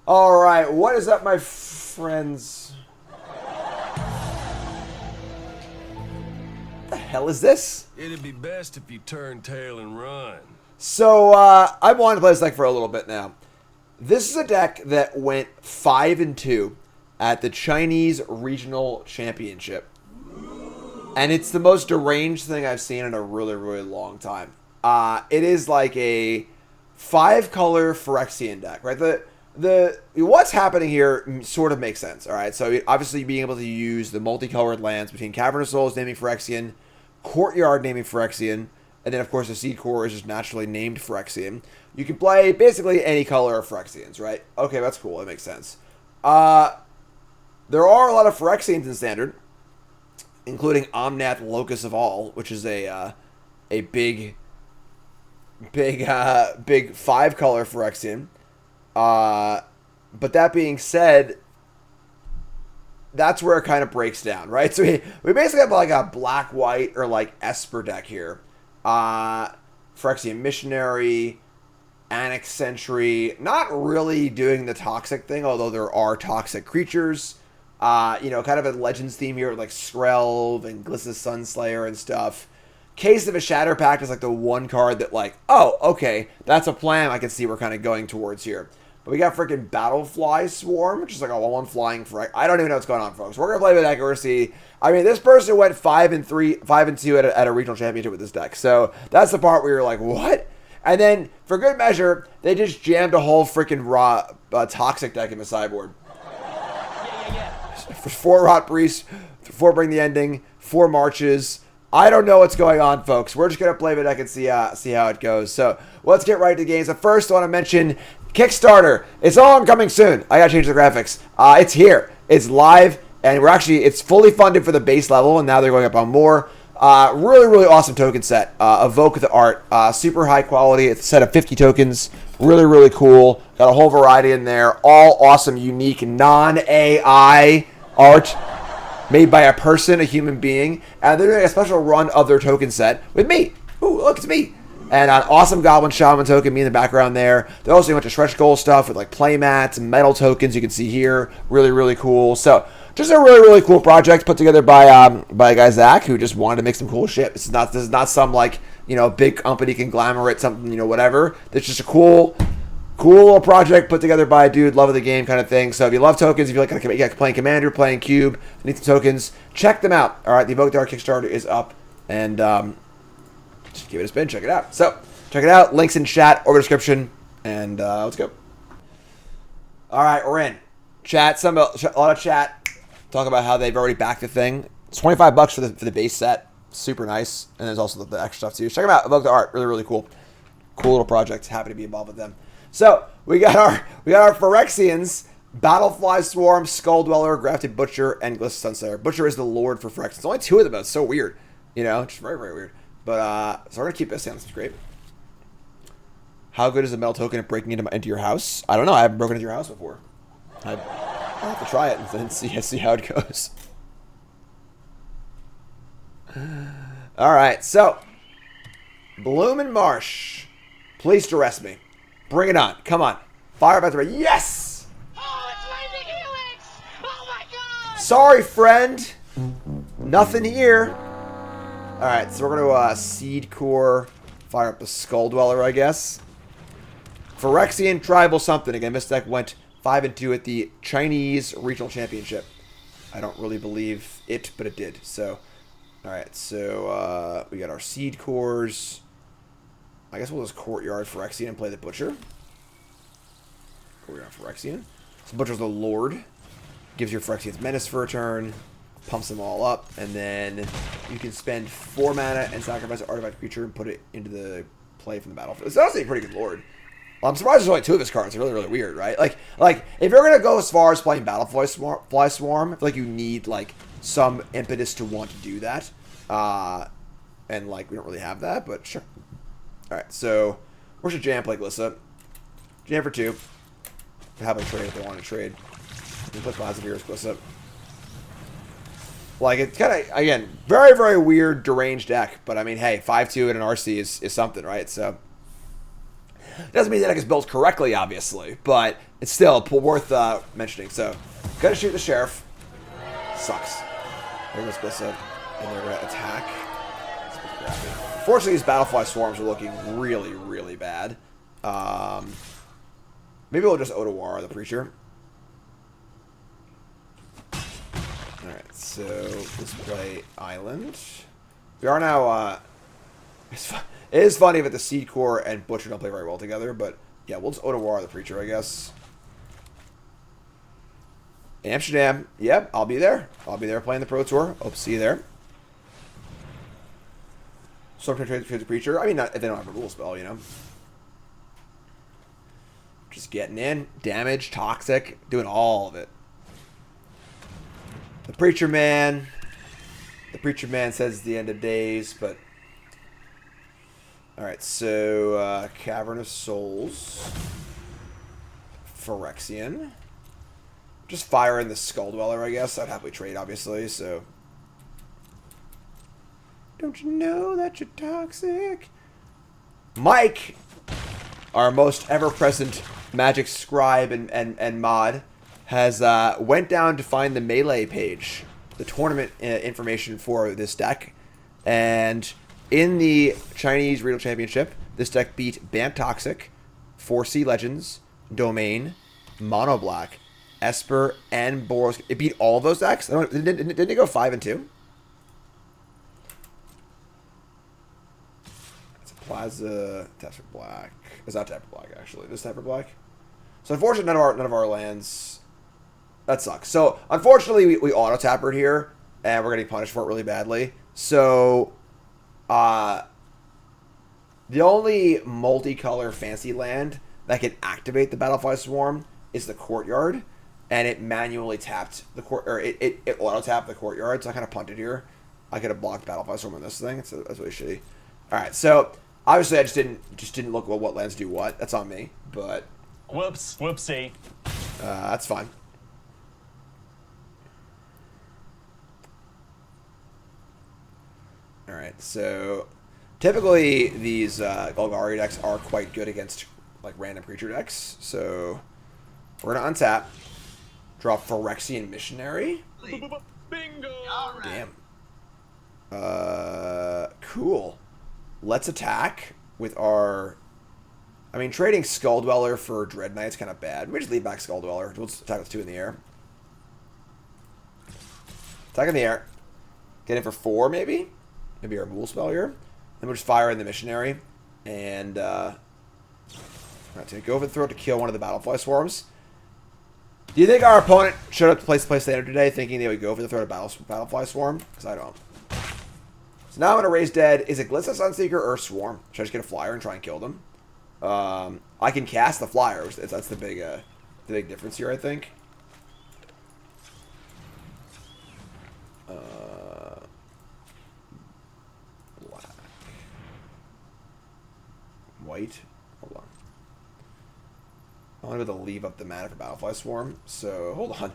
All right, what is up, my friends? What the hell is this? It'd be best if you turn tail and run. So, I've wanted to play this deck for a little bit now. This is a deck that went 5-2 at the Chinese Regional Championship. And it's the most deranged thing I've seen in a really, really long time. It is like a 5-color Phyrexian deck, right? The what's happening here sort of makes sense, all right? So obviously being able to use the multicolored lands between Cavernous Souls naming Phyrexian, Courtyard naming Phyrexian, and then of course the Seed Core is just naturally named Phyrexian. You can play basically any color of Phyrexians, right? Okay, that's cool. That makes sense. There are a lot of Phyrexians in Standard, including Omnath Locus of All, which is a big 5-color Phyrexian. But that being said, that's where it kind of breaks down, right? So we basically have like a black-white or like Esper deck here. Phyrexian Missionary, Annex Sentry, not really doing the toxic thing, although there are toxic creatures. Kind of a Legends theme here with like Skrelv and Glissa Sunslayer and stuff. Case of a Shatter Pact is like the one card that like, oh, okay, that's a plan I can see we're kind of going towards here. But we got freaking Battlefly Swarm, which is like a 1-1 flying for. I don't even know what's going on, folks. We're gonna play with deck. We're gonna see. I mean, this person went 5-2 at a regional championship with this deck. So that's the part where you're like, what? And then for good measure, they just jammed a whole freaking raw toxic deck in the sideboard. For 4 Rot Priest, 4 Bring the Ending, 4 Marches. I don't know what's going on, folks. We're just going to play the deck and see how it goes. So let's get right to games. So first, I want to mention Kickstarter. It's all coming soon. I got to change the graphics. It's here. It's live, and it's fully funded for the base level, and now they're going up on more. Really, really awesome token set. Evoke the art. Super high quality. It's a set of 50 tokens. Really, really cool. Got a whole variety in there. All awesome, unique, non-AI art made by a person, a human being. And they're doing a special run of their token set with me. Ooh, look, it's me. And an awesome Goblin Shaman token, me in the background there. They're also doing a bunch of stretch goal stuff with like playmats and metal tokens you can see here. Really, really cool. So just a really, really cool project put together by a guy, Zach, who just wanted to make some cool shit. This is not some like, big company conglomerate, something, whatever. It's just a cool little project put together by a dude, love of the game kind of thing. So if you love tokens, if you like playing Commander, playing Cube, need some tokens, check them out. All right, the Evoke Dark Kickstarter is up, and just give it a spin, check it out. So check it out, links in chat or description, and let's go. All right, we're in. Chat, a lot of chat. Talk about how they've already backed the thing. It's $25 for the base set, super nice, and there's also the extra stuff too. Check them out, Evoke the Art, really, really cool. Cool little project, happy to be involved with them. So we got our Phyrexians, Battlefly Swarm, Skull Dweller, Grafted Butcher, and Glissa Sunslayer. Butcher is the lord for Phyrexians. Only 2 of them, though. It's so weird. Just very, very weird. But so we're gonna keep this down. This is great. How good is a metal token at breaking into your house? I don't know. I haven't broken into your house before. I'll have to try it and then see how it goes. All right, so Bloomin' Marsh, please duress me. Bring it on. Come on. Fire about the red. Yes! Oh, it's Lightning Helix! Oh my god! Sorry, friend. Nothing here. Alright, so we're going to Seed Core. Fire up the Skull Dweller, I guess. Phyrexian Tribal something. Again, this deck went 5-2 at the Chinese Regional Championship. I don't really believe it, but it did. So, alright, so we got our Seed Cores. I guess we'll just Courtyard Phyrexian and play the Butcher. Courtyard Phyrexian. So Butcher's the Lord. Gives your Phyrexians Menace for a turn. Pumps them all up. And then you can spend 4 mana and sacrifice an artifact creature and put it into the play from the battlefield. It's honestly a pretty good Lord. Well, I'm surprised there's only 2 of his cards. It's really, really weird, right? Like if you're going to go as far as playing Battlefly Swarm, I feel like you need, like, some impetus to want to do that. And, like, we don't really have that, but sure. Alright, so where's your jam play, Glissa? Jam for 2. Have a trade if they want to trade. You put Plaza Heroes, Glissa. Like, it's kind of, again, very, very weird, deranged deck. But, I mean, hey, 5-2 in an RC is something, right? So, it doesn't mean the deck is built correctly, obviously. But it's still worth mentioning. So, gotta shoot the sheriff. Sucks. There goes Glissa, and they're gonna attack. Unfortunately, these Battlefly swarms are looking really, really bad. Maybe we'll just Otawara the Preacher. Alright, so let's play Island. We are now, it is funny that the Seed Core and Butcher don't play very well together, but yeah, we'll just Otawara the Preacher, I guess. Amsterdam, yep, I'll be there. I'll be there playing the Pro Tour. Hope to see you there. Storm trade the Preacher. I mean, not if they don't have a rule spell, you know. Just getting in, damage, toxic, doing all of it. The Preacher Man says it's the end of days, but all right. So Cavern of Souls, Phyrexian. Just fire in the Skull Dweller, I guess. I'd happily trade, obviously. So, don't you know that you're toxic? Mike, our most ever-present Magic scribe and mod, has went down to find the Melee page, the tournament information for this deck, and in the Chinese Regional Championship, this deck beat Bant Toxic, 4C Legends, Domain, Mono Black, Esper, and Boros. It beat all of those decks? Didn't it go 5-2? It's a Plaza, Tapper Black. It's not Tapper Black, actually. This Tapper Black. So unfortunately, none of our lands. That sucks. So unfortunately, we auto tappered here, and we're getting punished for it really badly. So, the only multicolor fancy land that can activate the Battlefly Swarm is the Courtyard, and it manually tapped the court, or it auto tapped the Courtyard. So I kind of punted here. I could have blocked Battlefly Swarm on this thing. So that's really shitty. All right, so obviously I just didn't look at what lands do what. That's on me, but. Whoopsie. That's fine. Alright, so typically these Golgari decks are quite good against like random creature decks. So we're gonna untap, draw Phyrexian Missionary. Bingo! Damn. Cool. Let's attack with our. I mean, trading Skull Dweller for Dread Knight's kind of bad. We just leave back Skull Dweller. We'll just attack with 2 in the air. Attack in the air. Get in for 4, maybe? Maybe our Rule Spell here. Then we'll just fire in the Missionary. And, alright, so go over the throat to kill one of the Battlefly Swarms. Do you think our opponent showed up to play standard today thinking they would go for the throat of Battlefly Swarm? Because I don't. So now I'm going to raise dead. Is it Glissa, Sunseeker, or Swarm? Should I just get a flyer and try and kill them? I can cast the flyer. That's the big difference here, I think. Black, white. Hold on. I want to be able to leave up the mana for Battlefly Swarm. So hold on.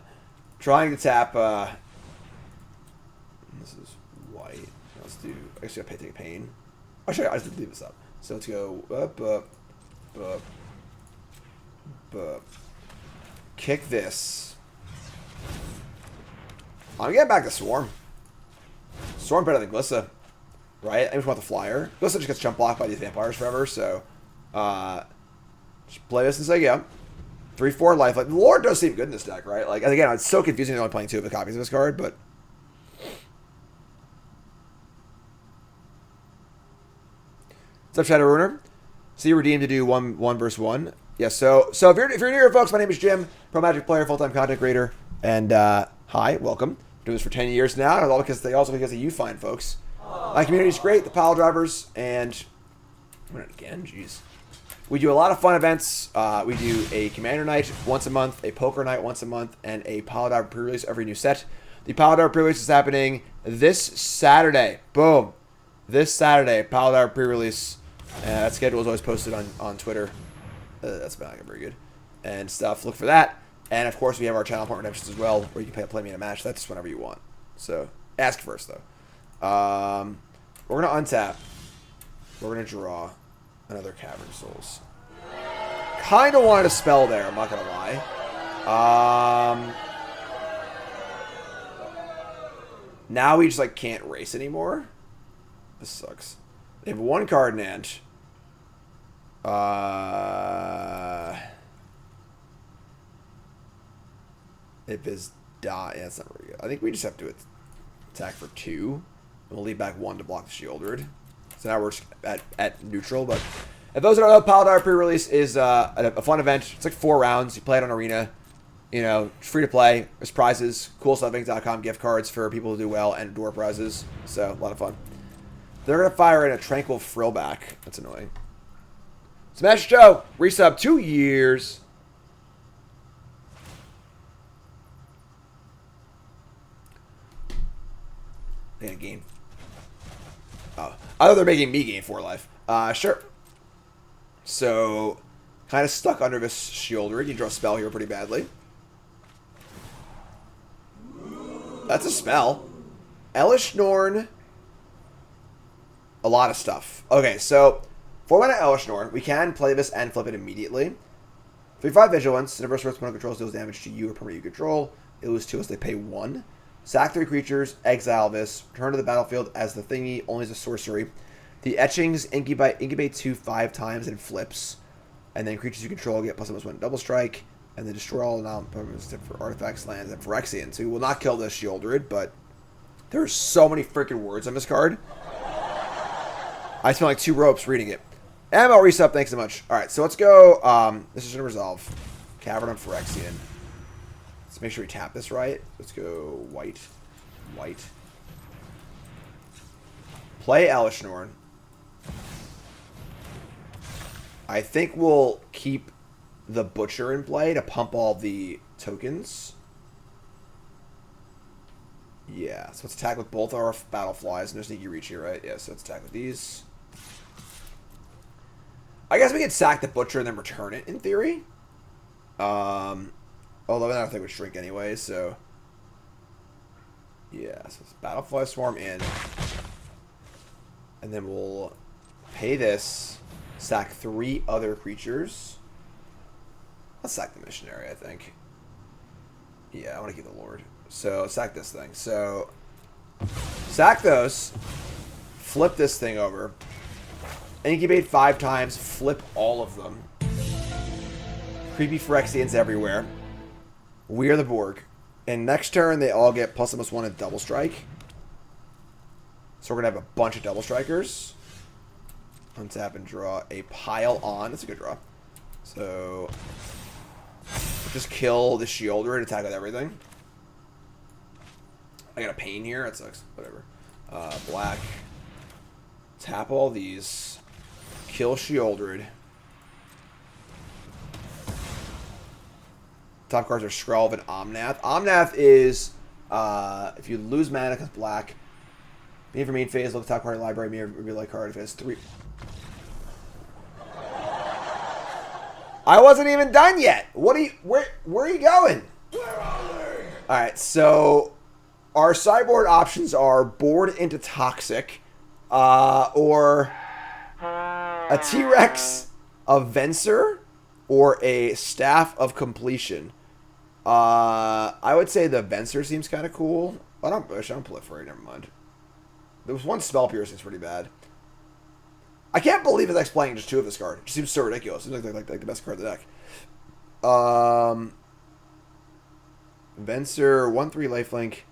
Trying to tap. This is white. Let's do. Actually, I take a pain. Actually, I just leave this up. So let's go up. Kick this. I'm getting back to Swarm. Swarm better than Glissa, right? I just want the flyer. Glissa just gets jump blocked by these vampires forever, so just play this as I go. 3/4 life. Like the Lord does seem good in this deck, right? Like again, it's so confusing. They're only playing 2 of the copies of this card, but. What's up, Shadow Ruiner? See you redeemed to do one versus one. Yeah, so if you're new here, folks, my name is Jim, pro Magic player, full-time content creator, and hi, welcome. I've doing this for 10 years now, and also because of you fine folks. My community's great, the pile drivers, and again, jeez. We do a lot of fun events. We do a commander night once a month, a poker night once a month, and a pile driver pre-release every new set. The pile driver pre-release is happening this Saturday. Boom. This Saturday, pile driver pre-release. That schedule is always posted on Twitter. That's not very good. And stuff. Look for that. And, of course, we have our channel partner redemptions as well, where you can play me in a match. That's whenever you want. So, ask first, though. We're going to untap. We're going to draw another Cavern Souls. kind of wanted a spell there, I'm not going to lie. Now we just, like, can't race anymore. This sucks. They have 1 card in hand. If it's die, yeah, that's not very good. I think we just have to attack for 2. And we'll leave back 1 to block the Shieldred. So now we're just at neutral. But if those that don't know, Paladar pre-release is a fun event. It's like 4 rounds. You play it on Arena. You know, free to play. There's prizes. CoolStuffInc.com gift cards for people who do well and door prizes. So a lot of fun. They're gonna fire in a Tranquil Frillback. That's annoying. Smash Joe, resub 2 years. They're gonna gain. Oh, I thought they're making me gain 4 life. Sure. So, kind of stuck under this Shieldred. You draw a spell here pretty badly. That's a spell. Elish Norn. A lot of stuff. Okay, so 4 mana Elish Norn. We can play this and flip it immediately. 3/5 Vigilance. Whenever source opponent controls deals damage to you or permanent you control, it loses 2 as they pay 1. Sack 3 creatures, exile this, return to the battlefield as the thingy, only as a sorcery. The Etchings incubate 2 5 times and flips. And then creatures you control get +1/+1 double strike. And then destroy all non-permanents for artifacts, lands, and Phyrexians. So you will not kill this Shieldred, but there's so many freaking words on this card. I spent like 2 ropes reading it. ML resub, thanks so much. Alright, so let's go. This is going to resolve. Cavern on Phyrexian. Let's make sure we tap this right. Let's go white. White. Play Elish Norn. I think we'll keep the Butcher in play to pump all the tokens. Yeah, so let's attack with both our battle flies. No sneaky reach here, right? Yeah, so let's attack with these. I guess we could sack the Butcher and then return it, in theory. Although I don't think it would shrink anyway, so... Yeah, so let's Battlefly Swarm in. And then we'll pay this, sack 3 other creatures. Let's sack the Missionary, I think. Yeah, I want to keep the Lord. So, sack this thing. So, sack those. Flip this thing over. Incubate 5 times. Flip all of them. Creepy Phyrexians everywhere. We are the Borg. And next turn, they all get +1/+1 and double strike. So, we're going to have a bunch of double strikers. Untap and draw a pile on. That's a good draw. So... just kill the Shieldred and attack with everything. I got a pain here. That sucks. Whatever. Black. Tap all these. Kill Shieldred. Top cards are Skrelv and Omnath. Omnath is, if you lose mana because black, main for main phase, look at top card of the library, may reveal a card if it has 3. I wasn't even done yet. What are you? Where are you going? Where are they? All right. So our sideboard options are board into Toxic, or a T-Rex, a Venser, or a Staff of Completion. I would say the Venser seems kind of cool. I don't proliferate. Never mind. There was one Spell Pierce that's pretty bad. I can't believe it's playing just 2 of this card. It just seems so ridiculous. It seems like the best card of the deck. Venser, 1/3 lifelink.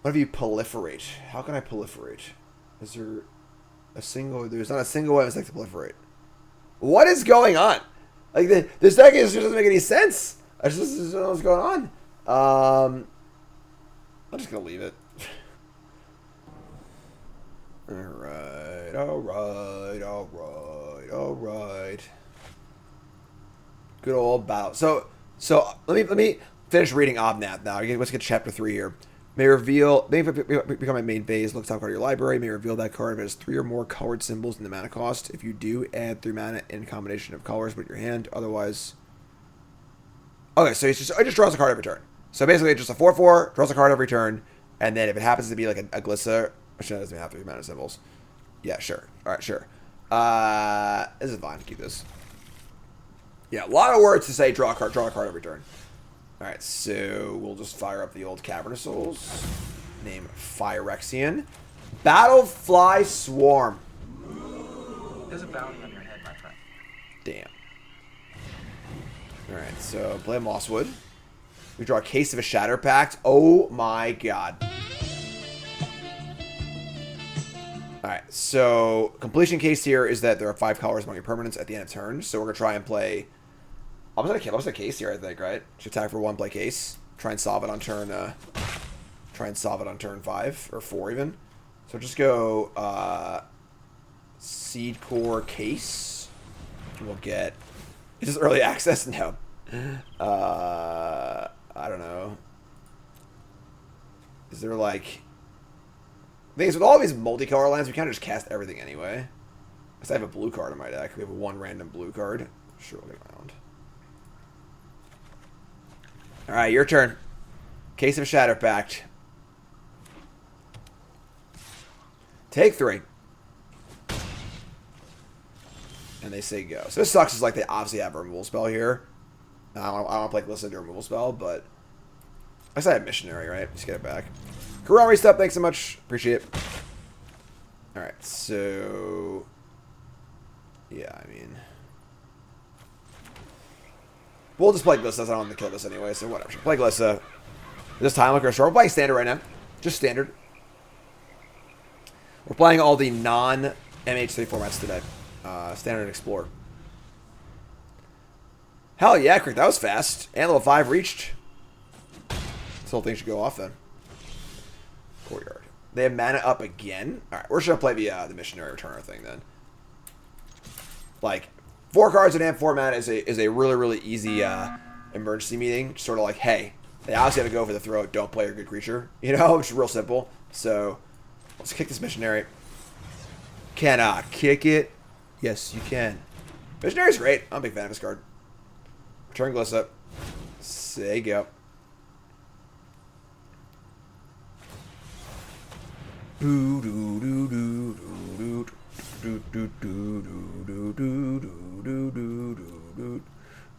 What if you proliferate? How can I proliferate? Is there a single... There's not a single way I like to proliferate. What is going on? Like, this deck just doesn't make any sense. I just don't know what's going on. I'm just going to leave it. Alright. Good old battle. So let me finish reading Omnath now. Let's get chapter 3 here. May become a main phase. Look top card of your library. May reveal that card if it has 3 or more colored symbols in the mana cost. If you do, add 3 mana in combination of colors with your hand. Otherwise, okay. So it just draws a card every turn. So basically, it's just a 4/4, draws a card every turn, and then if it happens to be like a Glissa, which doesn't have 3 mana symbols. Yeah, sure. All right, sure. This is fine. Keep this. Yeah, a lot of words to say draw a card every turn. Alright, so we'll just fire up the old Cavernous Souls. Name Phyrexian. Battlefly Swarm. There's a bounty on your head, my friend. Damn. Alright, so play a Mosswood. We draw a Case of a Shatter Pact. Oh my god. Alright, so completion case here is that there are 5 colors among your permanents at the end of turn. So we're going to try and play... I'm just going to case here, I think, right? Should attack for 1, play case. Try and solve it on turn... try and solve it on turn 5, or 4 even. So just go... Seed Core Case. We'll get... Is this early access? No. I don't know. Is there like... The thing is, with all these multicolor lands, we kind of just cast everything anyway. Because I have a blue card in my deck. We have 1 random blue card. Sure, we'll get around. Alright, your turn. Case of Shatter Pact. Take 3. And they say go. So this sucks is like they obviously have a removal spell here. I don't want to play Glissa to a removal spell, but I guess I have Missionary, right? Just get it back. Kurami stuff, thanks so much. Appreciate it. Alright, so... Yeah, I mean... We'll just play Glissa. I don't want to kill this anyway, so whatever. Play Glissa. This time, like, we're playing Standard right now. Just Standard. We're playing all the non-MH3 formats today. Standard and Explorer. Hell yeah, Crick, that was fast. And level 5 reached. This whole thing should go off then. Courtyard. They have mana up again. Alright, we're just gonna play the Missionary Returner thing then. Like, 4 cards in amp format is a really, really easy emergency meeting. Just sort of like, hey, they obviously have to go for the throat. Don't play your good creature. You know, which is real simple. So, let's kick this Missionary. Cannot kick it. Yes, you can. Missionary's great. I'm a big fan of this card. Return Glissa. Say go.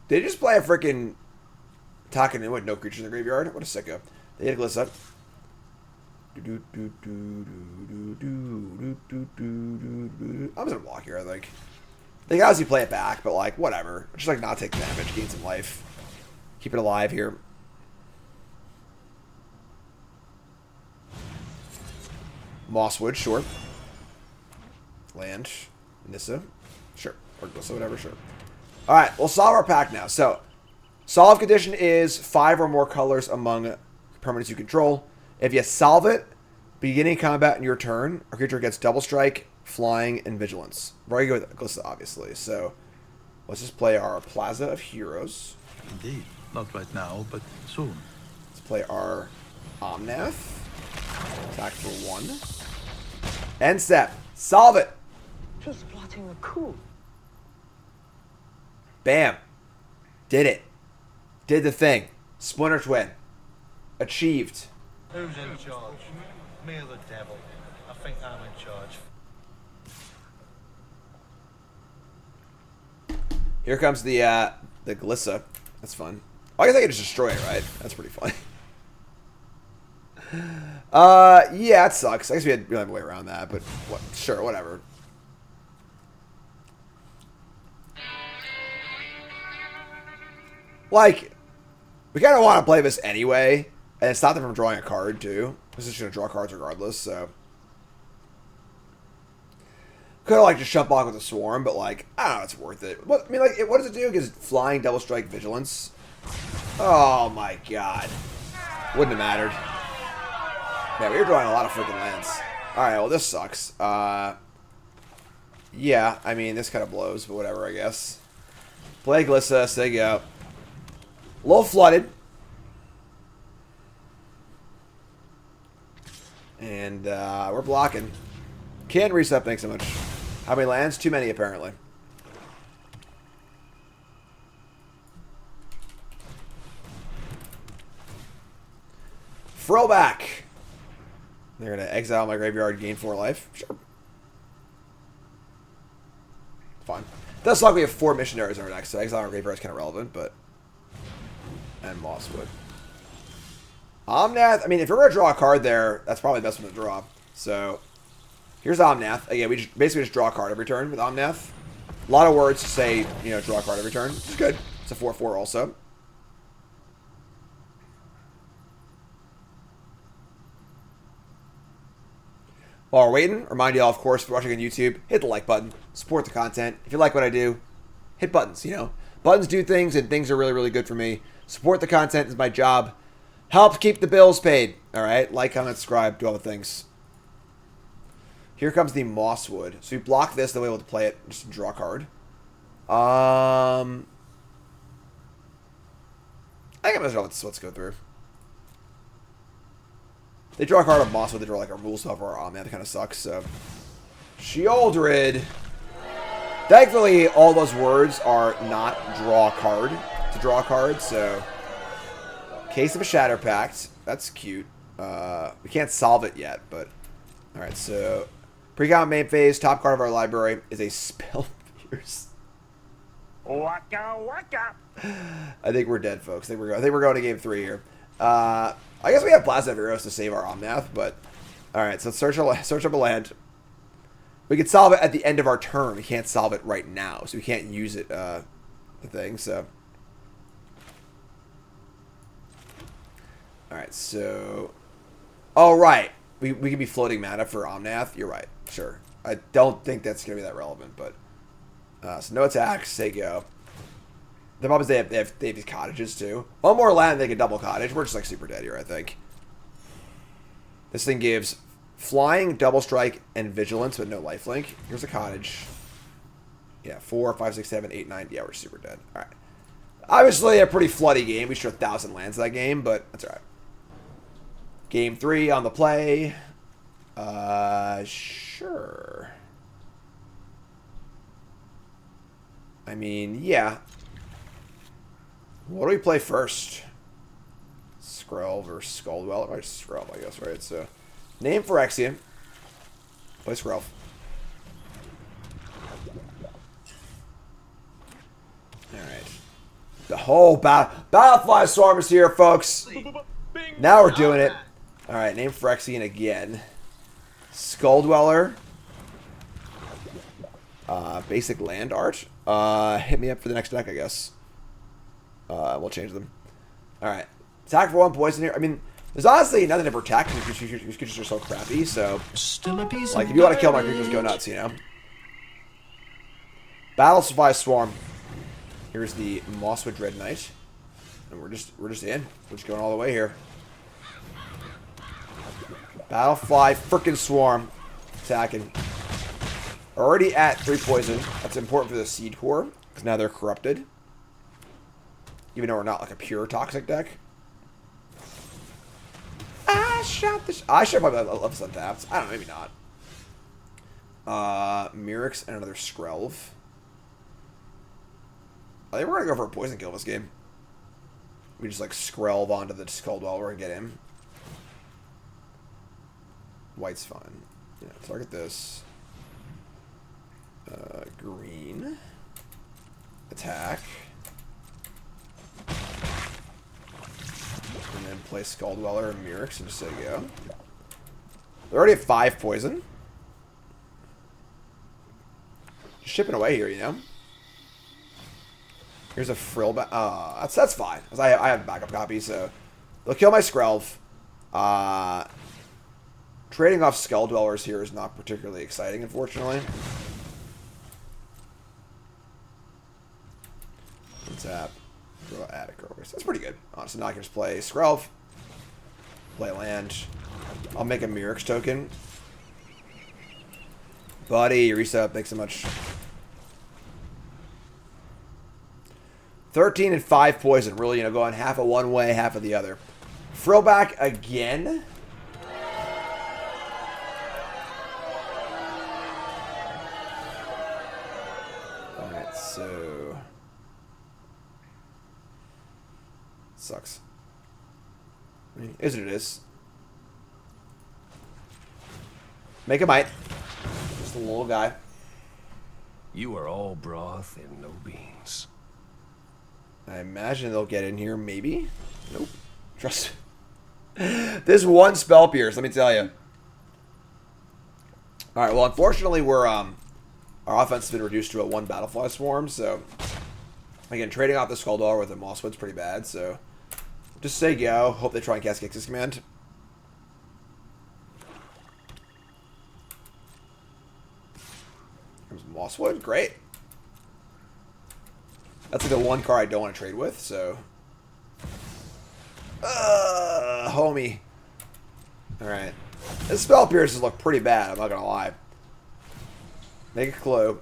They just play a freaking Taken in with no creatures in the graveyard. What a sicko. They hit Glissa. I'm just gonna block here, I think. They can obviously play it back, but like, whatever. Just like not take damage, gain some life. Keep it alive here. Mosswood, sure. Land. Nissa. Sure. Or Glissa, whatever, sure. Alright, we'll solve our pack now. So, solve condition is 5 or more colors among permanents you control. If you solve it, beginning combat in your turn, a creature gets double strike, flying, and vigilance. We're going to go with Glissa, obviously. So, let's just play our Plaza of Heroes. Indeed. Not right now, but soon. Let's play our Omnath. Attack for 1. End step. Solve it. He's plotting a coup. Bam. Did it. Did the thing. Splinter Twin. Achieved. Who's in charge? Me or the devil? I think I'm in charge. Here comes the Glissa. That's fun. Oh, I guess I can just destroy it, right? That's pretty funny. Yeah, it sucks. I guess we had a way around that, but what? Sure, whatever. Like, we kind of want to play this anyway, and stop them from drawing a card, too. This is just going to draw cards regardless, so. Could have, like, just shut block with a Swarm, but, like, I don't know, it's worth it. What, I mean, like, what does it do? Because flying, double strike, vigilance. Oh, my God. Wouldn't have mattered. Yeah, we were drawing a lot of freaking lands. Alright, well, this sucks. Yeah, I mean, this kind of blows, but whatever, I guess. Play Glissa, say go. A little flooded. And we're blocking. Can reset, thanks so much. How many lands? Too many, apparently. Throwback. They're going to exile my graveyard, gain 4 life. Sure. Fine. Does look like we have 4 missionaries in our next deck. Exile Graveyard is kind of relevant, but... And Mosswood. Omnath, I mean, if you're going to draw a card there, that's probably the best one to draw. So, here's Omnath. Again, we basically just draw a card every turn with Omnath. A lot of words to say, you know, draw a card every turn. Which is good. It's a 4/4 also. While we're waiting, remind you all, of course, if you're watching on YouTube, hit the like button. Support the content. If you like what I do, hit buttons, you know. Buttons do things, and things are really, really good for me. Support the content is my job. Help keep the bills paid. All right? Like, comment, subscribe, do all the things. Here comes the Mosswood. So we block this, then we're able to play it. Just draw a card. I think I'm going to let's go through. They draw a card of Mosswood, they draw like a rule stuff or man, that kind of sucks, so. Sheoldred. Thankfully, all those words are not draw a card to draw a card, so. Case of a Shatter Pact. That's cute. We can't solve it yet, but. Alright, so. Pre-count main phase, top card of our library is a Spell Pierce. Waka waka. I think we're dead, folks. I think we're going to game 3 here. I guess we have Blast of Heroes to save our Omnath, but alright, so let's search up a land. We can solve it at the end of our turn. We can't solve it right now, so we can't use it, the thing, so. Alright, so. Oh, right. We can be floating mana for Omnath. You're right. Sure. I don't think that's going to be that relevant, but. So no attacks. Say go. The problem is they have these cottages too. One more land, they can double cottage. We're just like super dead here, I think. This thing gives flying, double strike, and vigilance, but no lifelink. Here's a cottage. Yeah, 4, 5, 6, 7, 8, 9. Yeah, we're super dead. All right. Obviously, a pretty floody game. We should 1,000 lands in that game, but that's all right. Game 3 on the play. Sure. I mean, yeah. What do we play first? Skrelv or Skuldwell? Or Skrelv, I guess, right? So, name Phyrexian. Play Skrelv. Alright. The whole Battlefly Swarm is here, folks. Now we're doing it. Alright, name Phyrexian again. Skulldweller. Basic land art. Hit me up for the next deck, I guess. We'll change them. Alright. Attack for 1 poison here. I mean, there's honestly nothing to protect because your creatures are so crappy, so. Still a piece like, of if you want to kill my creatures, go nuts, you know? Battle Supply Swarm. Here's the Mosswood Dread Knight. And we're just in. We're just going all the way here. Battlefly frickin' Swarm. Attacking. Already at 3 poison. That's important for the Seed Core, because now they're corrupted. Even though we're not like a pure toxic deck. I should probably love some taps. I don't know, maybe not. Mirix and another Skrelv. I think we're gonna go for a poison kill this game. We just like Skrelv onto the Skuldweller and get him. White's fine. Yeah, target this. Green. Attack. And then play Skuldweller and Mirix and just say go. They're already at 5 poison. Just shipping away here, you know? Here's a Frill back. That's fine. Because I have a backup copy, so. They'll kill my Skrelv. Trading off Skulldwellers here is not particularly exciting, unfortunately. Tap. Draw Attic. That's pretty good. Honestly, now I can just play Skrelv. Play land. I'll make a Mirix token. Buddy, reset. Thanks so much. 13 and 5 poison. Really, you know, going half of one way, half of the other. Frillback again. Alright, so. Sucks. I mean, is what it is. Make a might. Just a little guy. You are all broth and no beans. I imagine they'll get in here, maybe. Nope. Trust me. This one spell pierce, let me tell you. Alright, well, unfortunately, we're, our offense has been reduced to a 1 Battlefly Swarm, so... Again, trading off the Skuldar with a Mosswood's pretty bad, so... Just say go. Hope they try and cast Gix's Command. There's Mosswood. Great. That's like the one card I don't want to trade with, so... homie. Alright. This spell pierces look pretty bad, I'm not gonna lie. Make a clue.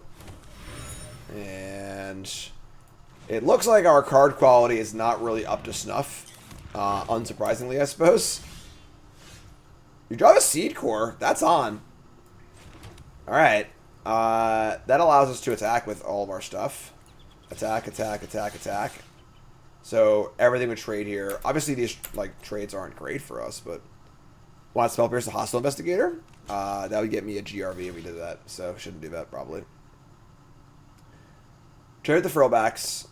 And... It looks like our card quality is not really up to snuff. Unsurprisingly, I suppose. You draw a Seed Core. That's on. Alright. That allows us to attack with all of our stuff. Attack, attack, attack, attack. So, everything would trade here. Obviously, these, like, trades aren't great for us, but... Want to spell pierce the Hostile Investigator? That would get me a GRV if we did that, so shouldn't do that, probably. Trade with the Frillbacks.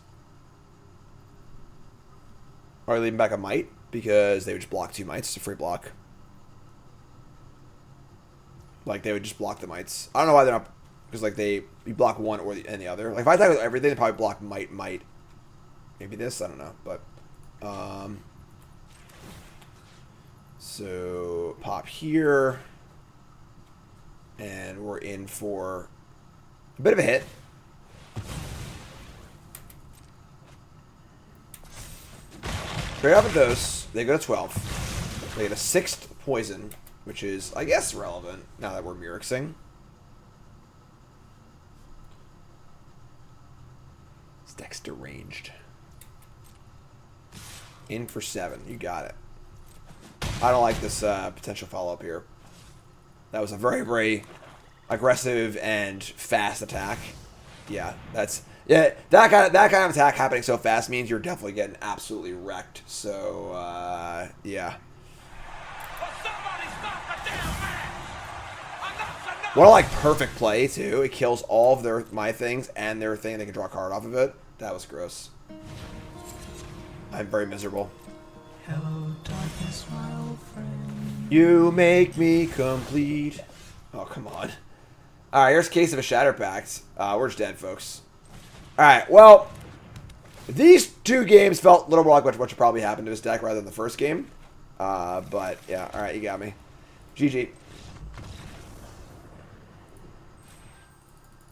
Or leaving back a Might, because they would just block 2 Mites. It's a free block. Like, they would just block the Mites. I don't know why they're not... Because, like, you block one or and the other. Like, if I attack with everything, they probably block Might. Maybe this? I don't know. But, so, pop here. And we're in for a bit of a hit. Trade off of those. They go to 12. They get a 6th poison, which is, I guess, relevant now that we're Mirexing. This deck's deranged. In for 7. You got it. I don't like this potential follow-up here. That was a very, very aggressive and fast attack. Yeah, that's... Yeah, that kind of attack happening so fast means you're definitely getting absolutely wrecked. So, yeah. What a, like, perfect play, too. It kills all of my things and their thing. They can draw a card off of it. That was gross. I'm very miserable. Hello, darkness, my old friend. You make me complete. Oh, come on. Alright, here's a case of a Shatter Pact. We're just dead, folks. Alright, well, these 2 games felt a little more like what should probably happen to this deck rather than the first game. But, yeah, alright, you got me. GG.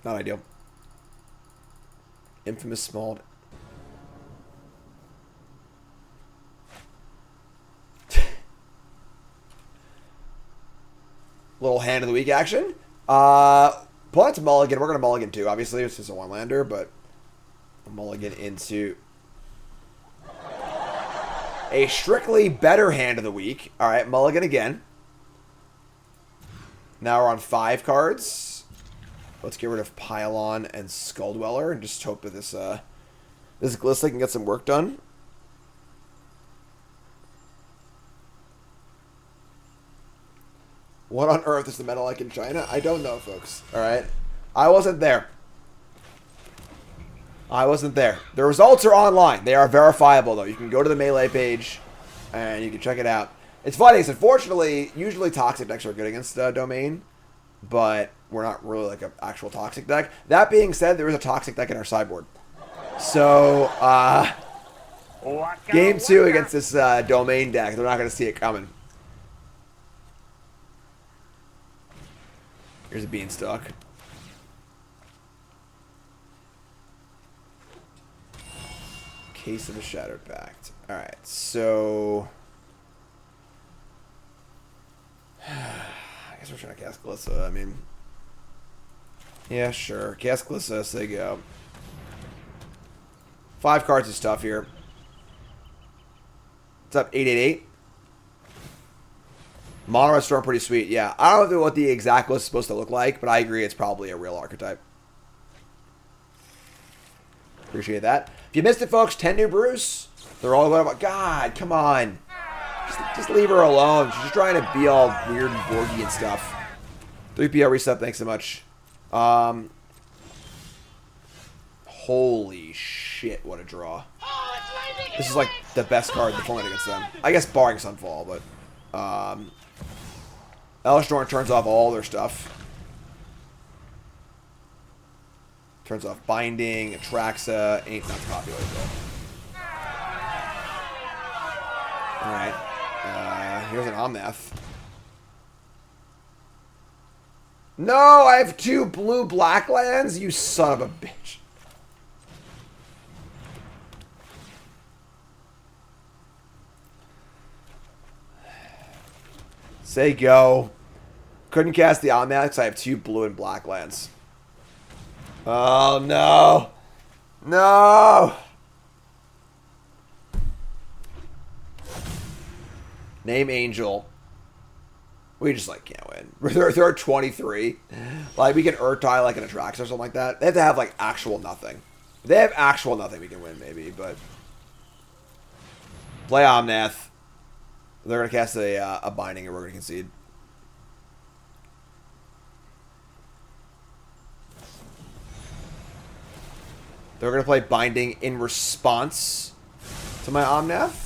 Not ideal. Infamous small... Little hand of the week action. Pull out to mulligan. We're going to mulligan too. Obviously, it's just a 1-lander, but mulligan into a strictly better hand of the week. All right, mulligan again. Now we're on 5 cards. Let's get rid of Pylon and Skulldweller and just hope that this Glissa can get some work done. What on earth is the meta like in China? I don't know, folks. Alright? I wasn't there. I wasn't there. The results are online. They are verifiable, though. You can go to the Melee page, and you can check it out. It's funny, because unfortunately, usually Toxic decks are good against Domain, but we're not really like an actual Toxic deck. That being said, there is a Toxic deck in our sideboard. So, game 2 against this Domain deck, they're not going to see it coming. Here's a Beanstalk. Case of a Shattered Pact. Alright, so... I guess we're trying to cast Glissa. I mean... Yeah, sure. Cast Glissa, so they go. 5 cards is tough here. What's up, 888? Mono Storm pretty sweet, yeah. I don't know what the exact list is supposed to look like, but I agree it's probably a real archetype. Appreciate that. If you missed it, folks, 10 new brews. They're all about... God, come on. Just leave her alone. She's just trying to be all weird and borgy and stuff. 3PL reset, thanks so much. Holy shit, what a draw. Oh, it's lightning This is like the best card in the format against them. I guess barring Sunfall, but Elish Norn turns off all their stuff. Turns off Binding, Atraxa, ain't not popular though. Alright. Here's an Omnath. No, I have 2 blue-black lands? You son of a bitch. Say go. Couldn't cast the Omnath because I have 2 blue and black lands. Oh, no. No. Name Angel. We just, like, can't win. They're at 23. Like, we can Urtai like an Atraxa or something like that. They have to have, like, actual nothing. If they have actual nothing, we can win, maybe, but... Play Omnath. They're going to cast a Binding, and we're going to concede. They're going to play Binding in response to my Omnath.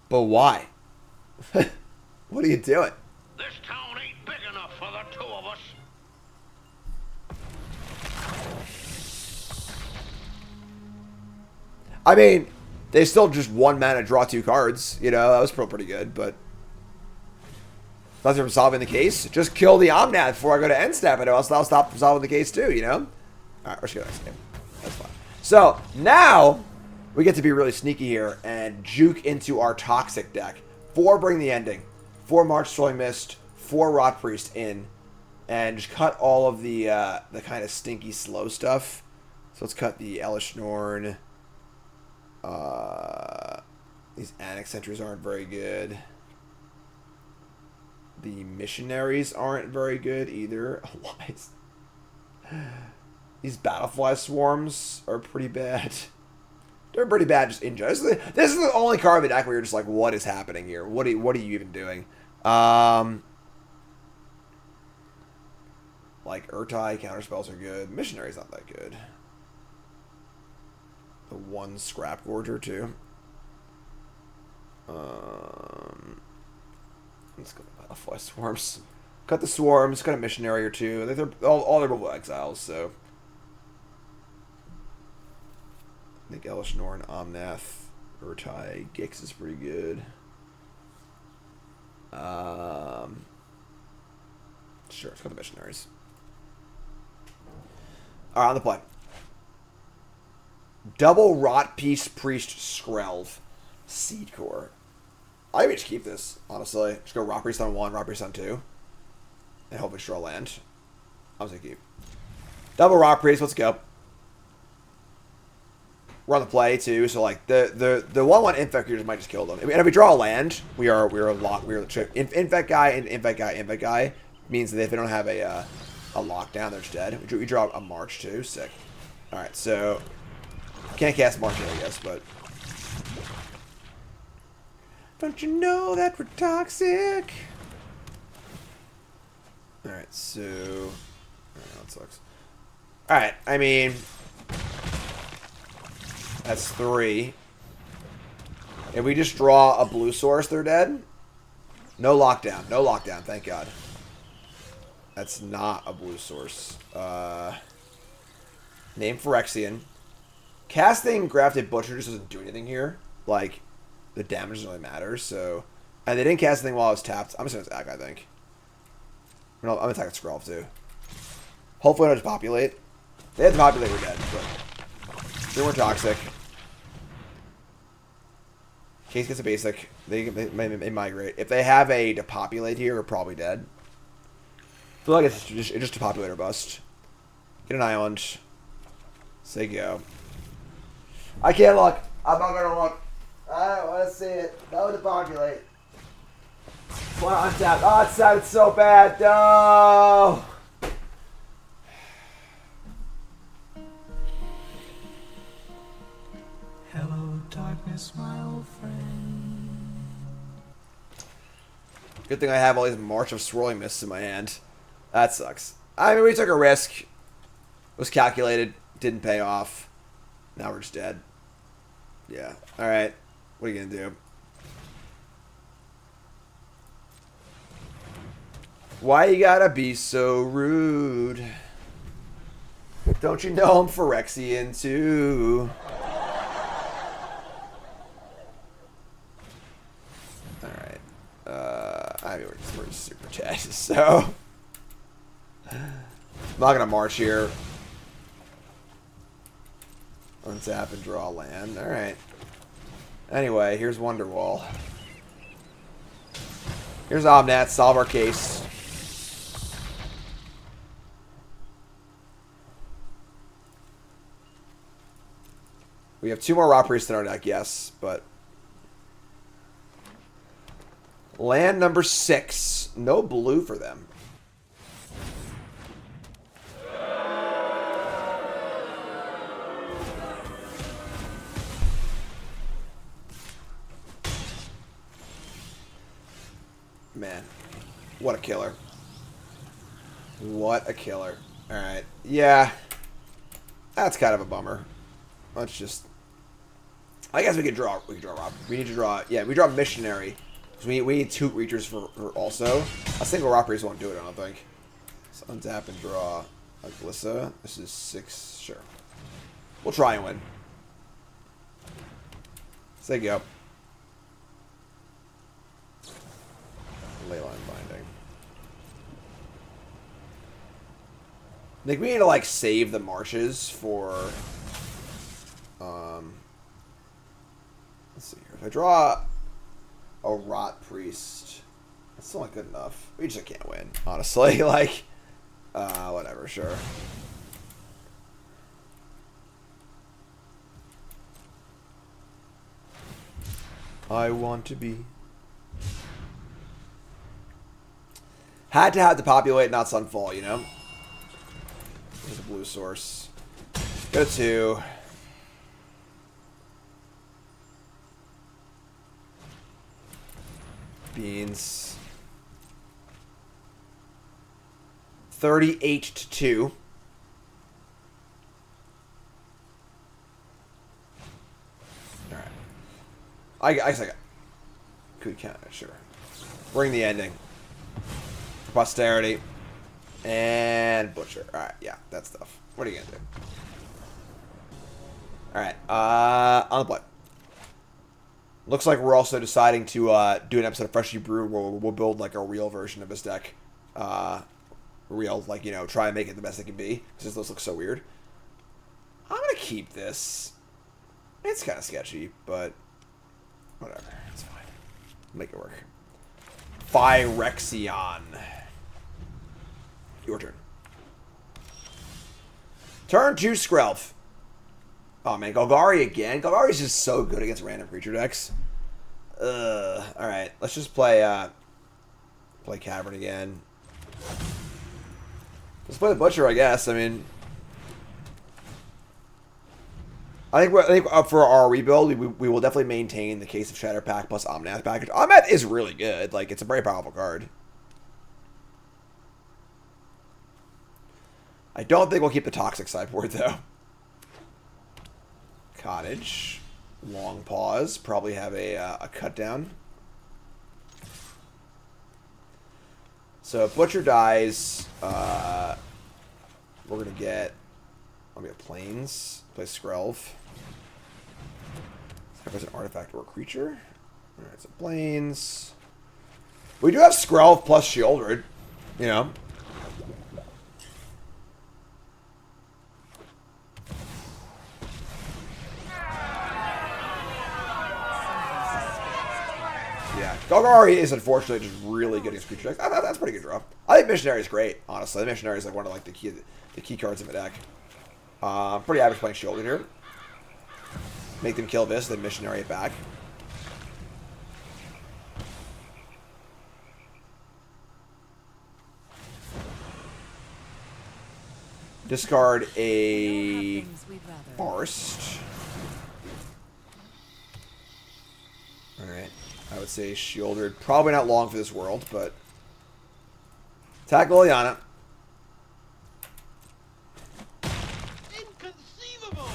But why? What are you doing? This town ain't big enough for the 2 of us. I mean, they still just 1 mana draw 2 cards. You know, that was pretty good, but... That's from solving the case. Just kill the Omnath before I go to end step, and I'll stop solving the case too, you know? Alright, let's go next game. That's fine. So, now... We get to be really sneaky here and juke into our toxic deck. 4 Bring the Ending, 4 March Soil Mist, 4 Rot Priest in, and just cut all of the kind of stinky slow stuff. So let's cut the Elish Norn. These Annex Sentries aren't very good. The Missionaries aren't very good either. Why is... These Battlefly Swarms are pretty bad. They're pretty bad just in general. This is the only card of the deck where you're just like, what is happening here? What are you even doing? Like, Urtai counterspells are good. Missionary's not that good. The 1 Scrap Gorger, too. Let's go to Battlefly Swarms. Cut the Swarms, cut a Missionary or 2. They're all their removal exiles, so... I think Elish Norn, Omnath, Urtai, Gix is pretty good. Sure, let's go to the Missionaries. Alright, on the play. Double Rot Priest Skrelv. Seed Core. I may just keep this, honestly. Just go Rot Priest on 1, Rot Priest on 2. And hope it's draw land. I'm just gonna keep. Double Rot Priest, let's go. We're on the play too, so like the 1/1 infect creatures might just kill them. And if we draw a land, we are locked. Infect guy and infect guy means that if they don't have a lockdown, they're just dead. We draw a March too, sick. All right, so can't cast March here, I guess, but don't you know that we're toxic? All right, so that sucks. All right, I mean. That's 3. If we just draw a blue source, they're dead. No lockdown. No lockdown, thank God. That's not a blue source. Name Phyrexian. Casting Grafted Butcher just doesn't do anything here. Like, the damage doesn't really matter, so... And they didn't cast anything while I was tapped. I'm just going to attack, I think. No, I'm going to attack Skrelv, too. Hopefully I don't just populate. If they had to populate, we're dead, but... They weren't toxic. Case gets a basic. They migrate. If they have a depopulate here, we're probably dead. I feel like it's just depopulate or bust. Get an island. Say go. I can't look. I'm not gonna look. I don't want to see it. No depopulate. Well, untap. Oh, it sounded so bad. No. Hello, darkness, my old friend. Good thing I have all these March of Swirling Mists in my hand. That sucks. I mean, we took a risk. Was calculated. Didn't pay off. Now we're just dead. Yeah. Alright. What are you going to do? Why you gotta be so rude? Don't you know I'm Phyrexian too? Alright. I mean, we're just super dead, so... I'm not gonna march here. Untap and draw land. Alright. Anyway, here's Wonderwall. Here's Omnat. Solve our case. We have 2 more Raw Priests in our deck, yes, but... Land number 6. No blue for them. Man, what a killer. What a killer. Alright, yeah. That's kind of a bummer. Let's just... I guess we could draw Rob. We need to draw... Yeah, we draw Missionary. So we need 2 creatures for also. A single Rock Priest won't do it, I don't think. So untap and draw a Glissa. This is 6. Sure. We'll try and win. Say go. Leyline Binding. I think we need to, like, save the marches for... Let's see here. If I draw a Rot Priest, that's still not good enough. We just can't win, honestly. Like, whatever, sure. I want to be. Had to have to populate, not Sunfall, you know? There's a blue source. Go to... Beans. 38 to 2. Alright. I guess I got... Could count it, sure. Bring the ending. For posterity. And Butcher. Alright, yeah, that stuff. What are you gonna do? Alright, on the play. Looks like we're also deciding to do an episode of Freshly Brewed where we'll build like a real version of this deck. Real, like, you know, try and make it the best it can be. Because this looks so weird. I'm going to keep this. It's kind of sketchy, but whatever. It's fine. Make it work. Phyrexian. Your turn. Turn 2, Skrelv. Oh man, Golgari again. Golgari's just so good against random creature decks. Alright, let's just play play Cavern again. Let's play the Butcher, I guess. I mean, I think for our rebuild, we will definitely maintain the Case of Shatter pack plus Omnath package. Omnath is really good. Like, it's a very powerful card. I don't think we'll keep the Toxic sideboard though. Cottage, long pause, probably have a cut down. So if Butcher dies, we're gonna get Plains, play Skrelv. If there's an artifact or a creature. Alright, so Plains. We do have Skrelv plus Shieldred, you know. Yeah, Golgari is unfortunately just really good against creature decks. That's a pretty good draw. I think Missionary is great, honestly. Missionary is like one of like the key cards in the deck. Pretty average playing Shieldred here. Make them kill this, then Missionary it back. Discard a Forest. Alright. I would say Shieldred. Probably not long for this world, but... Attack Liliana. Inconceivable!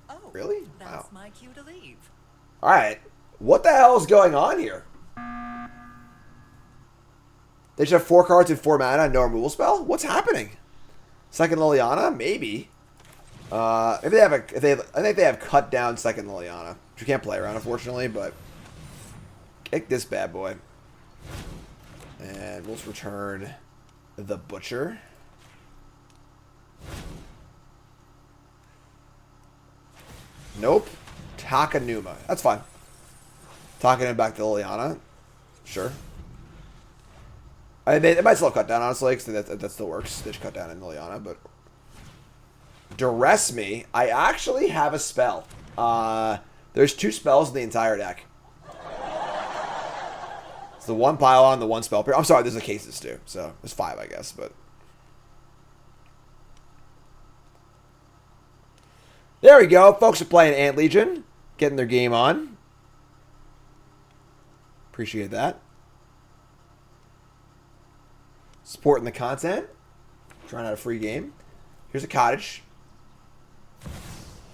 Oh, Really? That's Wow. my cue to leave. Alright. What the hell is going on here? They should have 4 cards and 4 mana and no removal spell? What's happening? Second Liliana? Maybe. If they have I think they have cut down second Liliana. Which you can't play around, unfortunately, but... Kick this bad boy. And we'll just return the Butcher. Nope. Takanuma. That's fine. Talking back to Liliana. Sure. I mean, it might still cut down, honestly, because that still works. They should cut down in Liliana, but... Duress Me. I actually have a spell. There's 2 spells in the entire deck. It's the 1 pylon and the 1 spell. I'm sorry, there's the cases too. So, there's 5, I guess, but... There we go. Folks are playing Ant Legion. Getting their game on. Appreciate that. Supporting the content. Trying out a free game. Here's a cottage.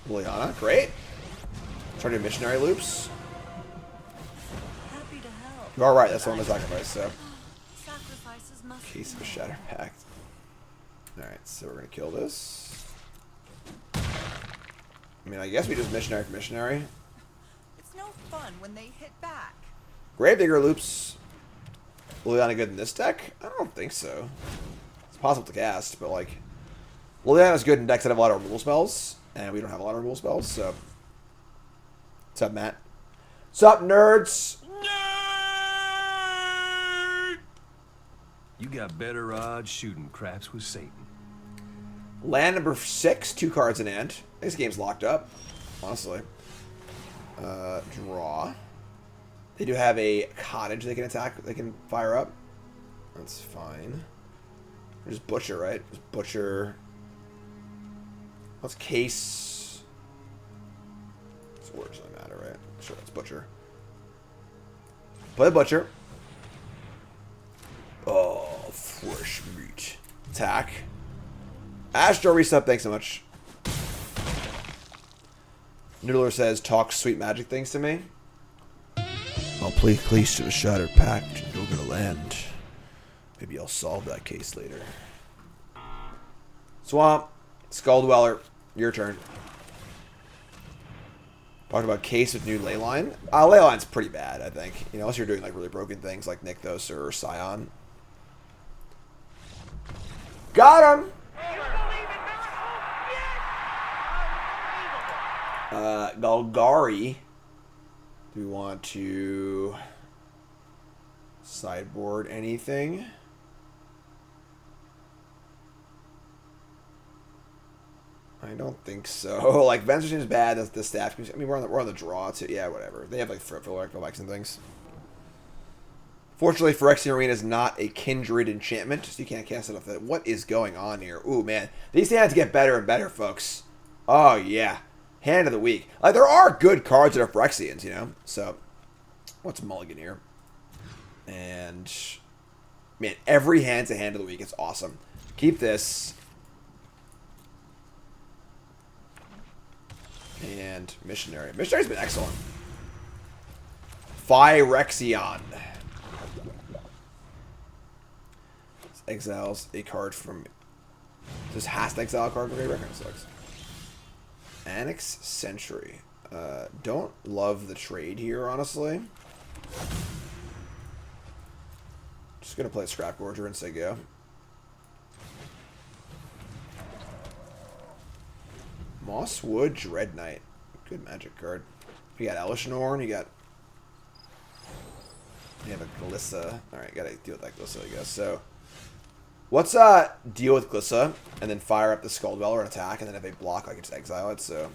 Liliana, great. Trying to do missionary loops. Happy to help. You are right, that's the one to sacrifice, so. Sacrifices must Case of be a Shatter Pact. Alright, so we're gonna kill this. I mean, I guess we just missionary for missionary. It's no fun when they hit back. Gravedigger loops. Liliana good in this deck? I don't think so. It's possible to cast, but like... Liliana's good in decks that have a lot of removal spells. And we don't have a lot of removal spells, so... What's up, Matt? What's up, nerds? Nerd! You got better odds shooting craps with Satan. Land number 6, 2 cards in hand. This game's locked up, honestly. Draw. They do have a cottage they can attack, they can fire up. That's fine. There's Butcher, right? Just Butcher. What's Case? It doesn't matter, right? Sure, it's Butcher. Play the Butcher. Oh, fresh meat. Attack. Astro reset, thanks so much. Noodler says, talk sweet magic things to me. I'll play Case to the Shattered Pact and you're gonna land. Maybe I'll solve that case later. Swamp. Skull Dweller. Your turn. Talking about Case with new Leyline. Leyline's pretty bad, I think. You know, unless you're doing like really broken things like Nykthos or Scion. Got him! Golgari. Do we want to sideboard anything? I don't think so. Like, Vengeance is bad. The staff. I mean, we're on the draw too. Yeah, whatever. They have like filler bikes and things. Fortunately, Phyrexian Arena is not a kindred enchantment, so you can't cast it off that. What is going on here? Ooh, man. These hands get better and better, folks. Oh, yeah. Hand of the week. Like, there are good cards that are Phyrexians, you know? So, what's mulligan here? And, man, every hand's a hand of the week. It's awesome. Keep this. And Missionary. Missionary's been excellent. Phyrexian. Exiles a card from... Just has to exile a card from Graveyard. Kind of sucks. Annex Century. Don't love the trade here, honestly. Just gonna play Scrap Gorger and say go. Mosswood Dread Knight. Good magic card. You got Elishnorn, you have a Glissa. Alright, gotta deal with that Glissa, I guess. So what's deal with Glissa and then fire up the Skull Dweller and attack, and then if they block I can just exile it, so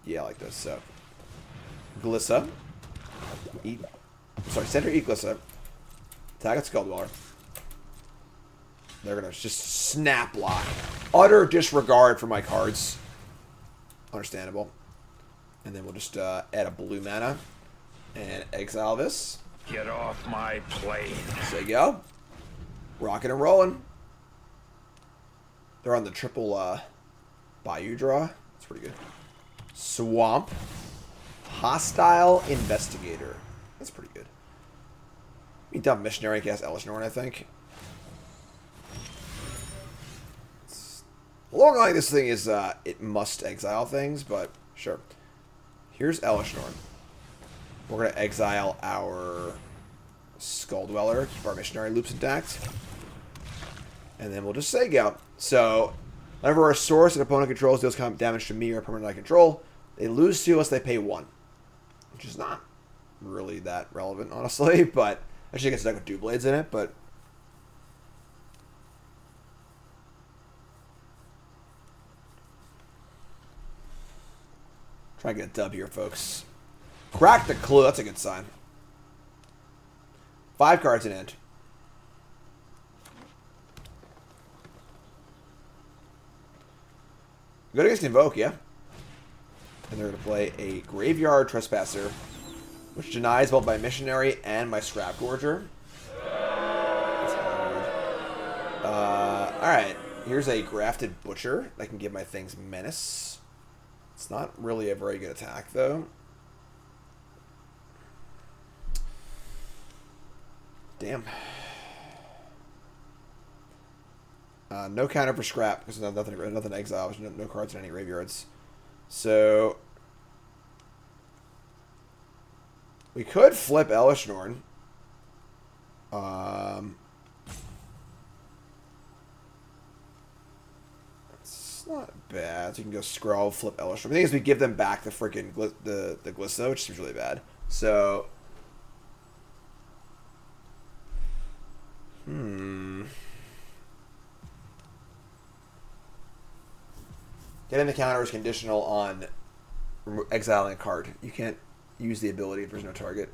yeah, I like this. So Glissa. Center eat Glissa. Attack at Skull Dweller. They're gonna just snap block. Utter disregard for my cards. Understandable. And then we'll just add a blue mana. And exile this. Get off my plane. There you go. Rocking and rolling. They're on the triple Bayou draw. That's pretty good. Swamp. Hostile Investigator. That's pretty good. We dump Missionary, cast Elish Norn, I think. Long line, this thing is, it must exile things, but sure. Here's Elish Norn. We're going to exile our Skull Dweller, keep our Missionary loops intact. And then we'll just say go. So, whenever a source an opponent controls deals damage to me or a permanent I control, they lose 2 unless they pay 1. Which is not really that relevant, honestly, but I should get stuck with 2 blades in it, but try and get a dub here, folks. Crack the clue. That's a good sign. 5 cards in hand. Good against Invoke, yeah. And they're going to play a Graveyard Trespasser, which denies both my Missionary and my Scrap Gorger. That's hard. Alright. Here's a Grafted Butcher that can give my things Menace. It's not really a very good attack, though. Damn. No counter for Scrap, because there's nothing exile. There's no cards in any graveyards. So we could flip Elish Norn. It's not bad. So you can go scroll, flip Elish Norn. The thing is, we give them back the freaking the Glissa, which seems really bad. So getting the counter is conditional on exiling a card. You can't use the ability if there's no target.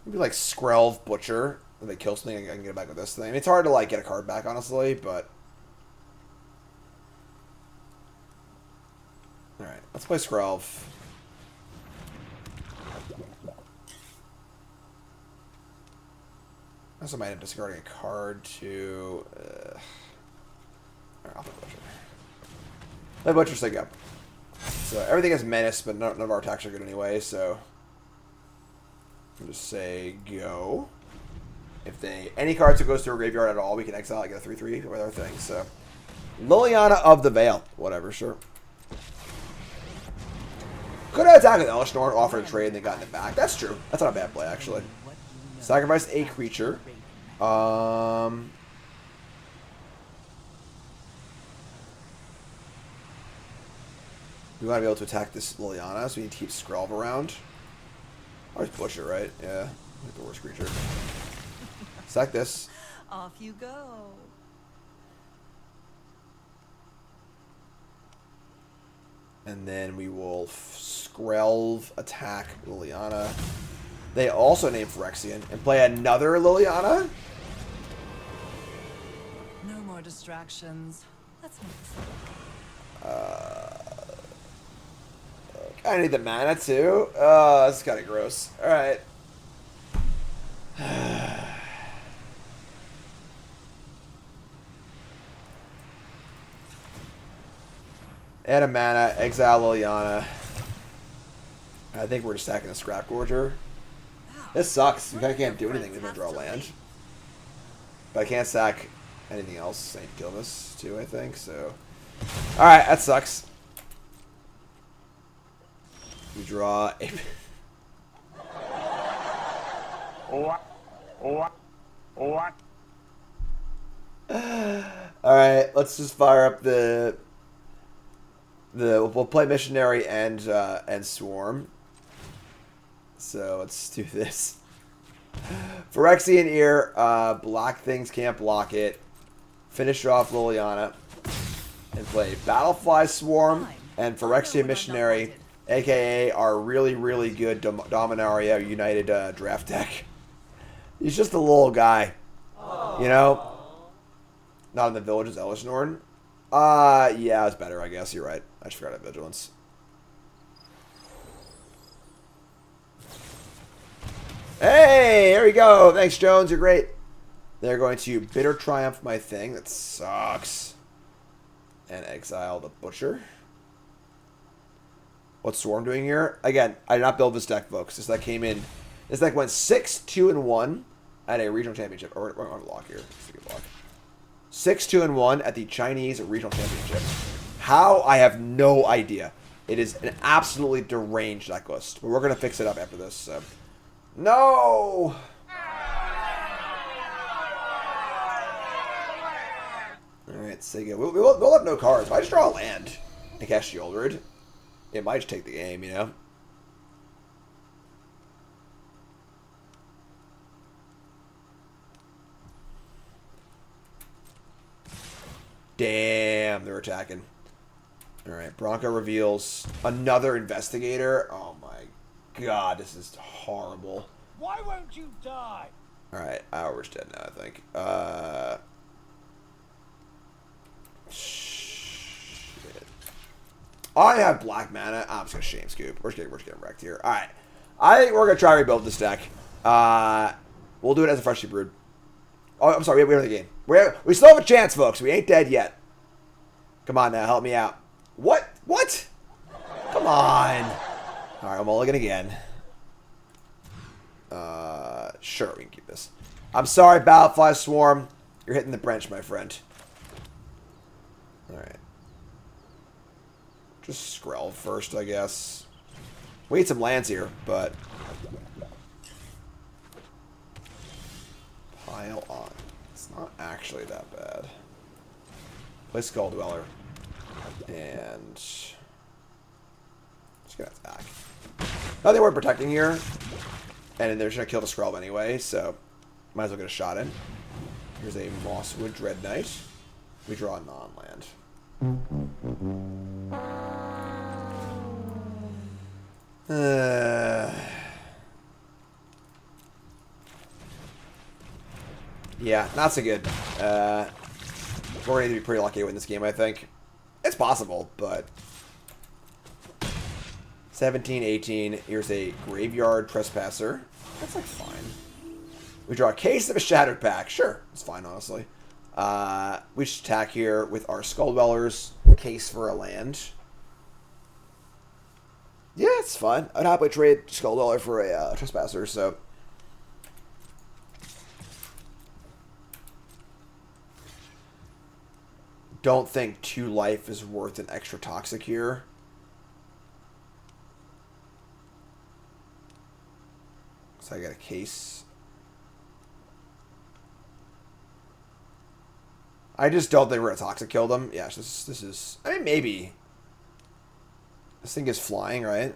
Maybe like Skrelv Butcher. If they kill something, I can get it back with this thing. I mean, it's hard to like get a card back, honestly, but alright, let's play Skrelv. I also might end up discarding a card to... Alright, I'll play Butcher. Let Butcher sync up. So everything is Menace, but none of our attacks are good anyway, so... I'll just say go. If any cards that goes to a graveyard at all, we can exile and get a 3/3 with our thing, so... Liliana of the Veil. Whatever, sure. Could have attacked with Elish Norn, offered a trade, and then gotten it back. That's true. That's not a bad play, actually. Sacrifice a creature. We want to be able to attack this Liliana, so we need to keep Skrelv around. Always Butcher, right? Yeah. Like the worst creature. Sack this. Off you go. And then we will Skrelv attack Liliana. They also name Phyrexian and play another Liliana. No more distractions. Let's make I need the mana too. Oh, that's kind of gross. All right. Add a mana, exile Liliana. I think we're just stacking a Scrap Gorger. This sucks. You kind of can't do anything if I draw land. But I can't sack anything else. Saint kill this too, I think. So, all right, that sucks. We draw a. What? All right, let's just fire up the. We'll play Missionary and Swarm. So let's do this. Phyrexian Ear, block things, can't block it. Finish off Liliana. And play Battlefly Swarm and Phyrexian Missionary, aka our really, really good Dominaria United draft deck. He's just a little guy. You know? Not in the Village's Elish Norn. Yeah, it's better, I guess. You're right. I just forgot about Vigilance. Hey, there we go. Thanks, Jones. You're great. They're going to Bitter Triumph my thing. That sucks. And exile the Butcher. What's Swarm doing here? Again, I did not build this deck, folks. This deck came in. This deck went 6-2-1 at a regional championship. Or on block here. Block. 6-2-1 at the Chinese regional championship. How? I have no idea. It is an absolutely deranged deck list. But we're gonna fix it up after this. So. No. Alright, Sega. We'll have no cards. If I just draw a land and cast Sheoldred, it might just take the game, you know? Damn, they're attacking. Alright, Bronco reveals another Investigator. Oh my god, this is horrible. Why won't you die? Alright, we're just dead now, I think. Shit. I have black mana. I'm just gonna shame scoop. We're just getting wrecked here. Alright. I think we're gonna try to rebuild this deck. We'll do it as a freshly brewed. Oh, I'm sorry, we have the game. We still have a chance, folks. We ain't dead yet. Come on now, help me out. What? What? Come on. Alright, I'm mulligan again. Sure, we can keep this. I'm sorry, Battlefly Swarm. You're hitting the branch, my friend. Alright. Just Skrell first, I guess. We need some lands here, but... Pile on. It's not actually that bad. Play Skull Dweller. And... Just gonna attack. Now they weren't protecting here. And they're just gonna kill the Skrell anyway, so... Might as well get a shot in. Here's a Mosswood Dread Knight. We draw a non-land. Yeah, not so good. We're going to be pretty lucky to win this game, I think. It's possible, but... 17, 18. Here's a Graveyard Trespasser. That's, like, fine. We draw a Case of a Shattered Pack. Sure, it's fine, honestly. We should attack here with our Skull Dwellers. Case for a land. Yeah, it's fine. I'd happily trade Skull Dweller for a Trespasser, so... Don't think 2 life is worth an extra toxic here. So I got a Case. I just don't think we're gonna toxic kill them. Yeah, this is. I mean, maybe. This thing is flying, right?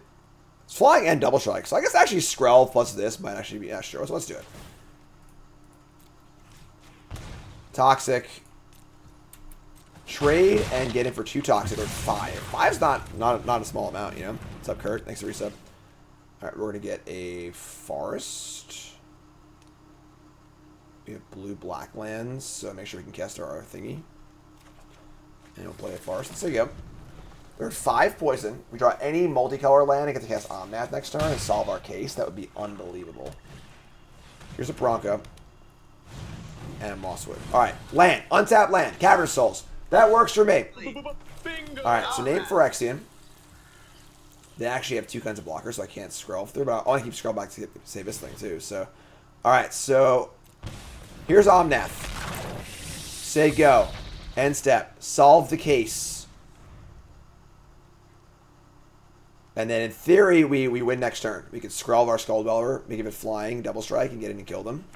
It's flying and double strike. So I guess actually Skrell plus this might actually be. Yeah, sure. So let's do it. Toxic. Trade and get in for 2 toxic or 5. 5's not a small amount, you know. What's up, Kurt? Thanks for reset. All right, we're gonna get a Forest. We have blue-black lands, so make sure we can cast our thingy. And we'll play a Forest. There you go. We're at 5 poison. We draw any multicolor land and get to cast Omnath next turn and solve our case. That would be unbelievable. Here's a Bronco. And a Mosswood. Alright, land. Untapped land. Cavernous Souls. That works for me. Alright, so name Phyrexian. They actually have 2 kinds of blockers, so I can't scroll through, but I want to keep scroll back to save this thing too. So, alright, so here's Omnath. Say go. End step. Solve the case. And then in theory, we win next turn. We could scroll our Skull Dweller, make it flying, double strike, and get in and kill them.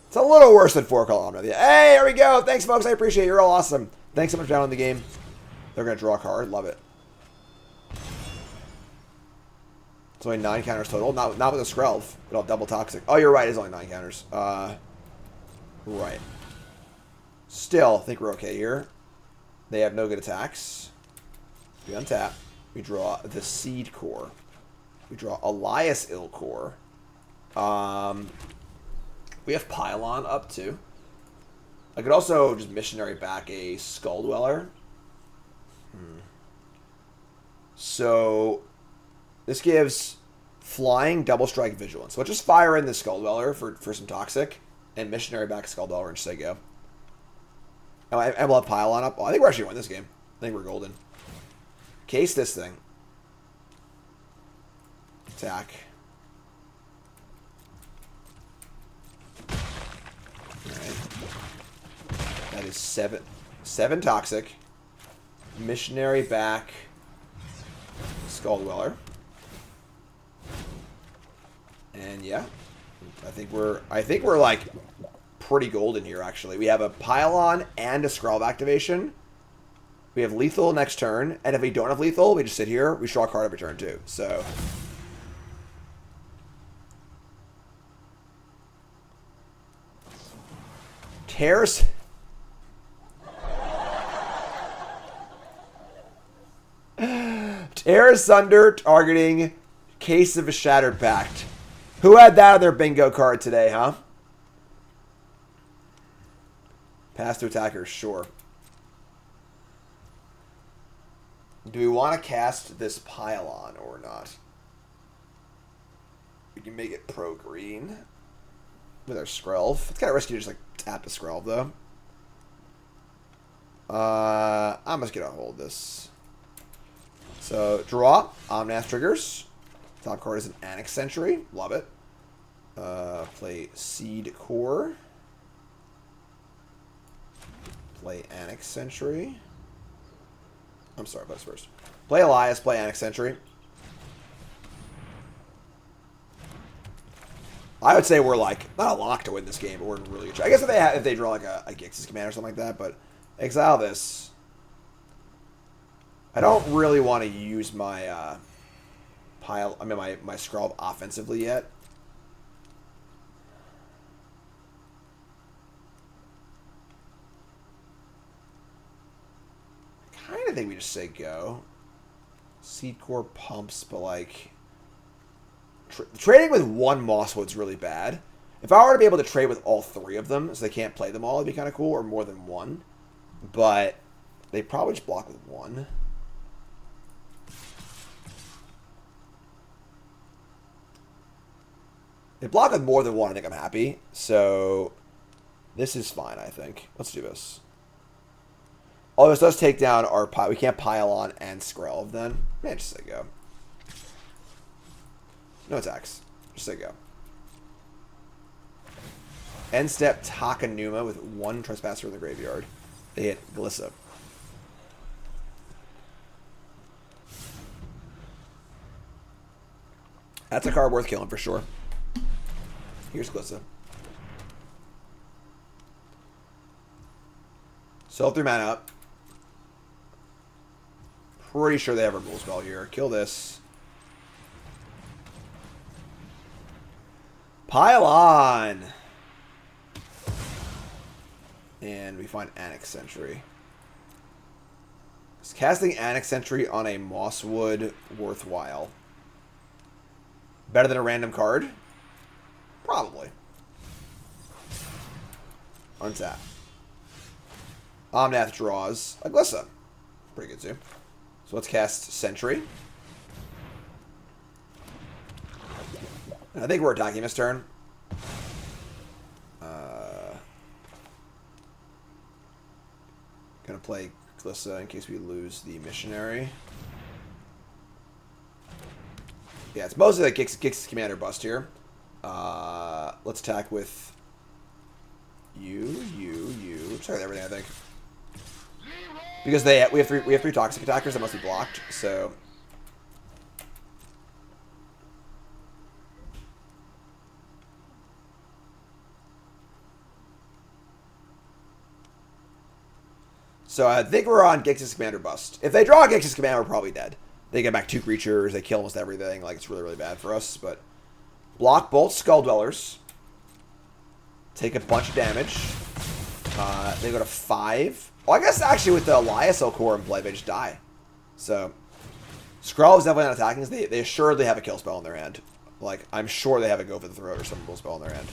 It's a little worse than 4-color Omnath. Hey, there we go. Thanks, folks. I appreciate it. You're all awesome. Thanks so much for downloading the game. They're going to draw a card. Love it. It's only 9 counters total. Not with a Skrelv. But I'll double toxic. Oh, you're right. It's only 9 counters. Right. Still, I think we're okay here. They have no good attacks. We untap. We draw the Seed Core. We draw Elias Ilkor. We have Pylon up too. I could also just missionary back a Skull Dweller. So this gives flying, double strike, vigilance. So let's just fire in the Skull Dweller for some toxic and missionary back Skull Dweller and just say go. Oh, and we'll have Pylon up. Oh, I think we're actually going to win this game. I think we're golden. Case this thing. Attack. Alright. That is 7 toxic. Missionary back Skull Dweller. And yeah. I think we're like pretty golden here actually. We have a Pylon and a Scrolv activation. We have lethal next turn, and if we don't have lethal, we just sit here, we draw a card every turn too. So Tears. Tear asunder, targeting Case of a Shattered Pact. Who had that on their bingo card today, huh? Pass to attackers, sure. Do we want to cast this Pylon or not? We can make it pro-green with our Skrelv. It's kind of risky to just like tap the Skrelv though. I'm just gonna hold this. So draw, Omnath triggers. Top card is an Annex Sentry. Love it. Play Seed Core. Play Annex Sentry. I'm sorry, play this first. Play Elias, play Annex Sentry. I would say we're like not a lock to win this game, but we're in really good shape. I guess if they draw like a Gix's command or something like that, but exile this. I don't really want to use my my Skrelv offensively yet. I kind of think we just say go. Seed Core pumps, but like trading with one Mosswood's really bad. If I were to be able to trade with all three of them, so they can't play them all, it'd be kind of cool, or more than one. But they probably just block with one. They block with more than one, I think I'm happy. So this is fine, I think. Let's do this. Oh, this does take down our we can't Pylon and Skrelv then. Man, just say go. No attacks. Just say go. End step Takanuma with one Trespasser in the graveyard. They hit Glissa. That's a card worth killing for sure. Here's Glissa. Sell 3 mana up. Pretty sure they have a rule spell here. Kill this. Pylon! And we find Annex Sentry. Is casting Annex Sentry on a Mosswood worthwhile? Better than a random card? Probably. Untap. Omnath draws a Glissa. Pretty good too. So let's cast Sentry. I think we're attacking this turn. Gonna play Glissa in case we lose the Missionary. Yeah, it's mostly like Gix's Commander bust here. Let's attack with you. Sorry, everything I think. Because we have three toxic attackers that must be blocked. So I think we're on Gix's Commander bust. If they draw Gix's Commander, we're probably dead. They get back 2 creatures. They kill almost everything. Like, it's really, really bad for us. But block both Skull Dwellers. Take a bunch of damage. They go to 5. Well, I guess actually with the Elias Core in play, they just die. So Skrull is definitely not attacking. They assuredly have a kill spell in their hand. Like, I'm sure they have a go for the throat or some bull spell in their hand.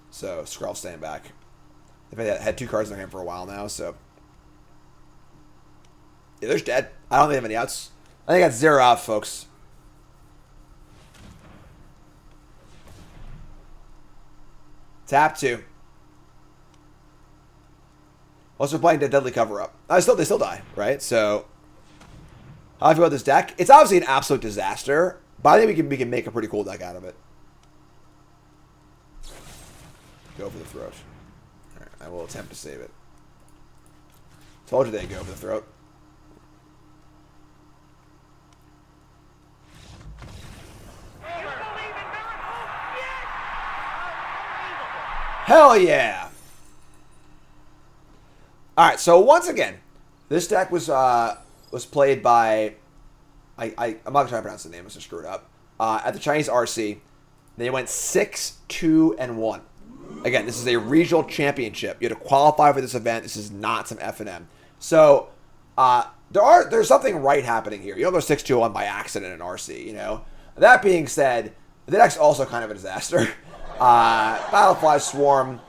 So, Skrull's staying back. They've had 2 cards in their hand for a while now, so. Yeah, they're dead. I don't think they have any outs. I think that's 0 out, folks. Tap 2. Unless we're playing the Deadly Cover-Up. They still die, right? So, how do I feel about this deck? It's obviously an absolute disaster, but I think we can make a pretty cool deck out of it. Go for the throat. Alright, I will attempt to save it. Told you they'd go for the throat. Hell yeah! Alright, so once again, this deck was played by I'm not gonna try to pronounce the name, I'm just screw it up. At the Chinese RC. They went 6-2-1. Again, this is a regional championship. You had to qualify for this event. This is not some F&M. So there's something right happening here. You don't go 6-2-1 by accident in RC, you know. That being said, the deck's also kind of a disaster. Battlefly Swarm,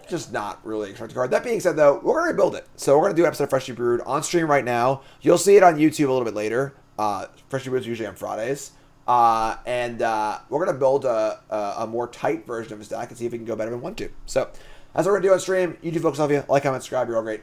just not really a constructed card. That being said, though, we're going to rebuild it. So we're going to do an episode of Freshly Brewed on stream right now. You'll see it on YouTube a little bit later. Freshly Brewed is usually on Fridays. And we're going to build a more tight version of this deck and see if we can go better than 1-2. So that's what we're going to do on stream. You do focus on you. Like, comment, subscribe. You're all great.